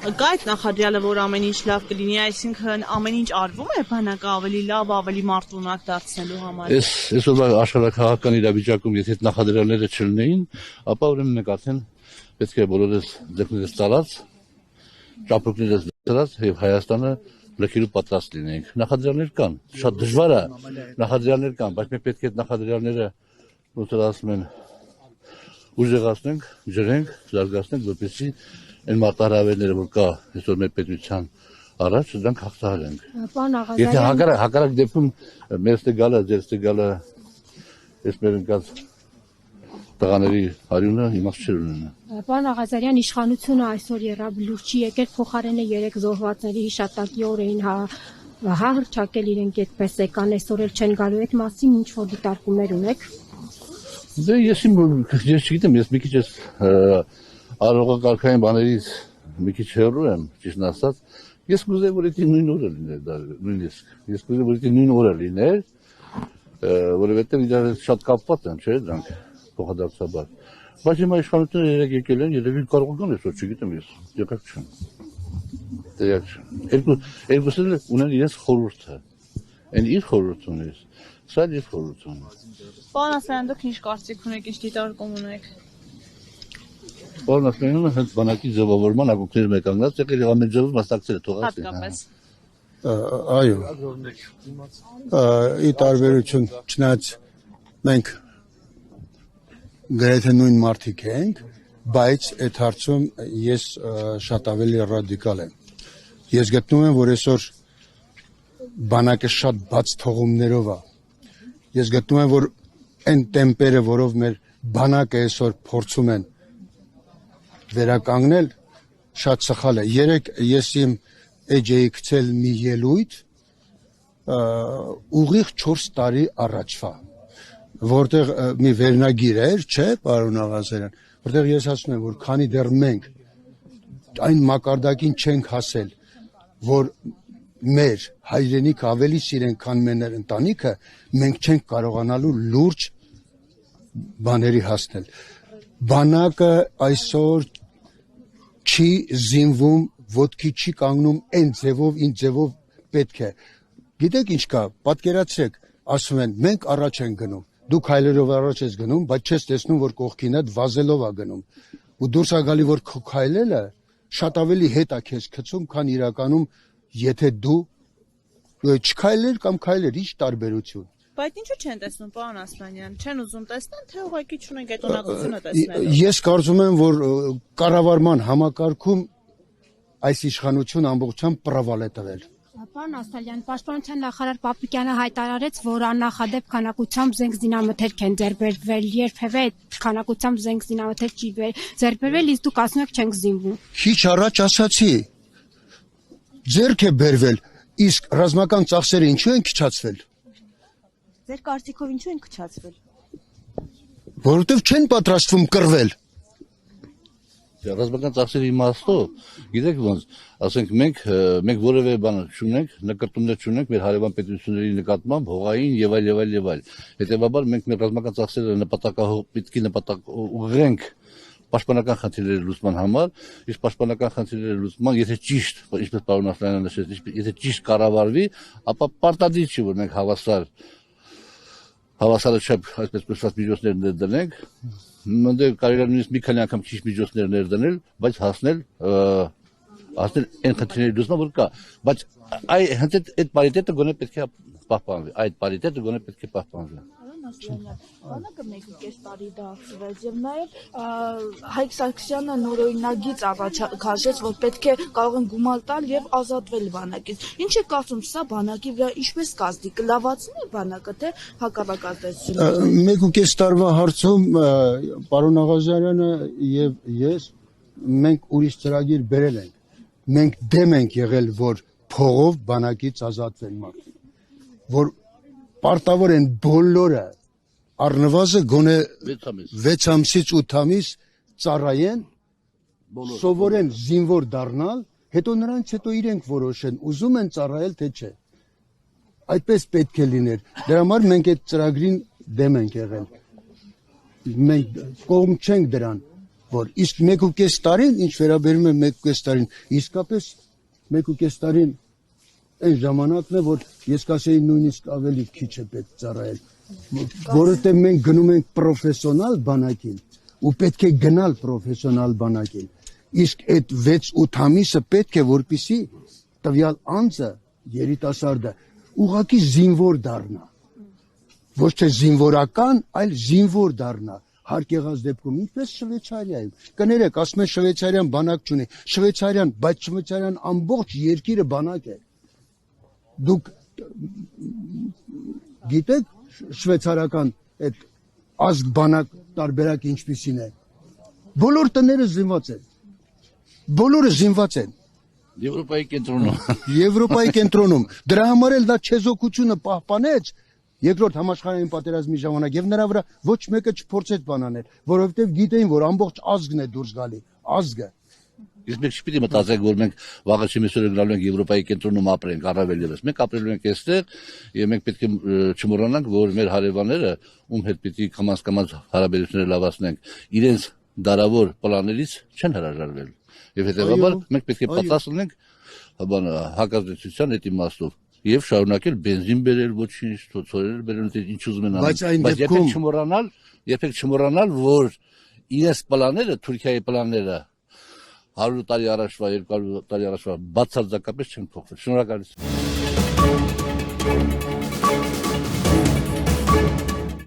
Կա այդ նախադրյալը, որ ամեն ինչ լավ կլինի, այսինքն ամեն ինչ արվում է բանակը ավելի լավ, ավելի մարդունակ դարձնելու համար։ Այսօր աշխարհակահաղական իրավիճակում եթե այդ նախադրյալները չլինեին, ապա ուրեմն նկատեն պետք է բոլորս ձեռքներս ծալած, ճապրուկներս դրած եւ Հայաստանը լքելու պատրաստ լինենք։ Նախադրյալներ կան, շատ դժվար է, նախադրյալներ կան, բայց մենք պետք է այդ նախադրյալները ոնց ասում են ուժեղացնենք, ջրենք, զարգացնենք, որպեսզի այն մարտահրավերները, որ կա այսօր մեր պետության առաջ, դրանք հաղթահարենք։ Եթե հակառակ դեպքում մեր ստեգալը, ձեր ստեգալը, այս մեր ընկած տղաների հարյունը իմաստ չէր ունենա։ Պարոն Աղազարյան, իշխանությունը այսօր եռավ լուրջ եկել փոխարենը 3 զոհվածների հիշատակի օրերին հռչակել իրենք այդպես եկան, այսօր էլ չեն գալու, այդ մասին ինչ որ դիտարկումներ ունեք։ Դե ես չգիտեմ, ես մի քիչ արողակարգային բաներից մի քիչ հեռու եմ, ճիշտն ասած, ես կուզեի, որ դա նույն օրը լիներ, նույնիսկ, ես կուզեի, որ դա նույն օրը լիներ, որովհետև իրար հետ շատ կապված են, չէ՞ դրանք փոխադարձաբար, բայց հիմա իշխանությունները երեք եկել են, երևի կարող են այսօր, չգիտեմ ես, եղեք չեմ, երկուսն էլ ունեն իրենց խորհուրդը, այն իր խորհուրդ ունի, սա իր խորհուրդ ունի։ Պարոն Ասլանյան, դուք ինչ կարծիք ունեք, ինչ դիտարկում ունեք։ Պարոն Ասլանյանը հենց բանակի ձևավորման ակունքների մեջ կանգնած եղել եւ ամեն ձևով մասնակցել է թողած։ Հատկապես։ Այո։ Ի տարբերություն չնայած մենք գրեթե նույն մարդիկ ենք, բայց այդ հարցում ես շատ ավելի ռադիկալ եմ։ Ես գտնում եմ, որ այսօր բանակը շատ բաց թողումներով է։ Ես գտնում եմ, որ այն տեմպերը, որով մեր բանակը այսօր փորձում են վերականգնել, շատ սխալ է։ Երեք ես իմ էջ էի գցել մի ելույթ ուղիղ 4 տարի առաջվա, որտեղ մի վերնագիր էր, չէ, պարոն Աղազարյան, որտեղ ես ասում եմ, որ քանի դեռ մենք այն մակարդակին չենք հասել, որ մեր հայրենիքը ավելի սիրենք, քան մեր ընտանիքը, մենք չենք կարողանալու լուրջ բաների հասնել։ Բանակը այսօր չի զինվում, ոտքի չի կանգնում այն ձևով, ինչ ձևով պետք է։ Գիտեք ինչ կա, պատկերացրեք, ասում են, մենք առաջ ենք գնում, դու քայլերով առաջ ես գնում, բայց չես տեսնում, որ կողքինդ վազելով է գնում։ Ու դուրս է գալի, որ քո քայլելը շատ ավելի հետ է քեզ գցում, քան իրականում եթե դու չքայլեր կամ քայլեր, ինչ տարբերություն։ Բայց ինչու չեն տեսնում, պարոն Ասլանյան, չեն ուզում տեսնել, թե ուղղակի չունեն այդ ունակությունը տեսնելու։ Ես կարծում եմ, որ կառավարման համակարգում այս իշխանությունը ամբողջությամբ պրավալ է տվել։ Պարոն Ասլանյան, Պաշտպանության նախարար Պապիկյանը հայտարարեց, որ աննախադեպ քանակությամբ զենք զինամթերք են ձեռբերվել, երբևէ այդ քանակությամբ զենք զինամթերք չի ձեռբերվել, իսկ դուք ասում եք չենք զինվում։ Քիչ առաջ ասացի, ձեռք է բերվել, իսկ ռազմական ծախսերը ինչու են քչացվել։ Ձեր կարծիքով ինչու են քչացվել։ Որովհետև չեն պատրաստվում կռվել։ Ռազմական ծախսերի իմաստով, գիտեք ոնց, ասենք մենք որևէ բան չունենք, նկարտումներ չունենք մեր հարևան պետությունների նկատմամբ, հողային եւ այլ։ Հետեւաբար մենք մեր ռազմական ծախսերը նպատակ ուղղենք պաշտպանական խնդիրների լուծման համար, իսկ պաշտպանական խնդիրների լուծման, եթե ճիշտ, ինչպես պարոն Ասլանյանը նշեց, եթե ճիշտ կառավարվի, ապա պարտադիր չի, որ մենք հավասարը չափ այսպես կոչված միջոցներ ներդնենք, մնդե կարելի է նույնիսկ մի քանի անգամ քիչ միջոցներ ներդնել, բայց հասնել այն խնդիրների լուծման, որ կա, բայց հենց այդ պարիտետը գոնե պետք է պահպանվի, Բանակը 1.5 տարի դարձվեց եւ նաեւ Հայկ Սարգսյանը նորօրինագիծ առաջարկեց, որ պետք է կարող են գումար տալ եւ ազատվել բանակից։ Ինչ է կարծում, սա բանակի վրա ինչպես կազդի, կլավացնի բանակը, թե հակառակ ազդեցություն։ 1.5 տարվա հարցում պարոն Աղազարյանը եւ ես մենք ուրիշ ծրագիր բերել ենք։ Մենք դեմ ենք եղել, որ փողով բանակից ազատվեն մարդիկ, որ պարտավոր են բոլորը առնվազն գոնե 6 ամսից 8 ամիս ծառայեն, սովորեն զինվոր դառնալ, հետո նրանց հետո իրենք որոշեն, ուզում են ծառայել թե չէ։ Այդպես պետք է լիներ։ Դրա համար մենք այդ ծրագրին դեմ ենք եղել։ Մենք կողմ չենք դրան, որ իսկ 1.5 տարին, ինչ վերաբերում է 1.5 տարին, իսկապես 1.5 տարին այն ժամանակն է, որ ես կասեի նույնիսկ ավելի քիչ է պետք ծառայել, որովհետև մենք գնում ենք պրոֆեսիոնալ բանակին ու պետք է գնալ պրոֆեսիոնալ բանակին, իսկ այդ 6-8 ամիսը պետք է որպեսզի տվյալ անձը երիտասարդը ուղղակի զինվոր դառնա, ոչ թե զինվորական, այլ զինվոր դառնա, հարկ եղած դեպքում, ինչպես Շվեյցարիայում, կներեք, ասում են Շվեյցարիան բանակ չունի, Շվեյցարիան, բայց Շվեյցարիան ամբողջ երկիրը բանակ է, դուք գիտեք շվեյցարական այդ ազգ բանակ տարբերակ ինչպիսին է, բոլոր տները զինված են, բոլորը զինված են, Եվրոպայի կենտրոնում, դրա համար էլ դա չեզոքությունը պահպանեց երկրորդ համաշխարհային պատերազմի ժամանակ եւ նրա վրա ոչ մեկը չփորձեց բանանել, որովհետեւ գիտեին, որ ամբողջ ազգն է դուրս գալի, ազգը։ Իսկ մենք չպիտի մտածենք, որ մենք վաղը չմիսօրը գնալու ենք Եվրոպայի կենտրոնում ապրենք, առավել ևս։ Մենք ապրելու ենք այստեղ եւ մենք պետք է չմոռանանք, որ մեր հարևանները, ում հետ պիտի կամաց հարաբերությունները լավացնենք, իրենց դարավոր պլաններից չեն հրաժարվել։ Եվ հետեւաբար մենք պետք է պատրաստ լինենք հակազդեցության այդ իմաստով եւ շարունակել բենզին բերել, ոչինչ, ցորել բերել, ինչ ուզում են անել։ Բայց երբեք չմոռանալ, որ իրենց պլանները, Թուրքիայի պլանները 100 տարի առաջվա, 200 տարի առաջվա բացարձակապես չեն փոխվել։ Շնորհակալություն։